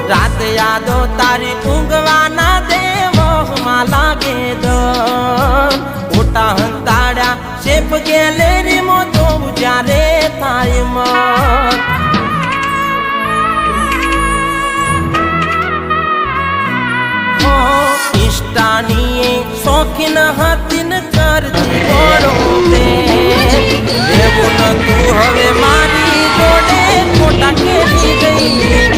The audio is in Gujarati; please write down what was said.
રાત યાદો તારી ઊંઘવાના દે મોહમાં લાગે દો મોટા હંતાડ્યા શેફ ગેલેરી મો તો જ્યારે થાય મન ઇષ્ટાની શોખીન હતીન કરતી બરોબે એવું નતું હવે મારી જોડે ખોટા કેલી ગઈ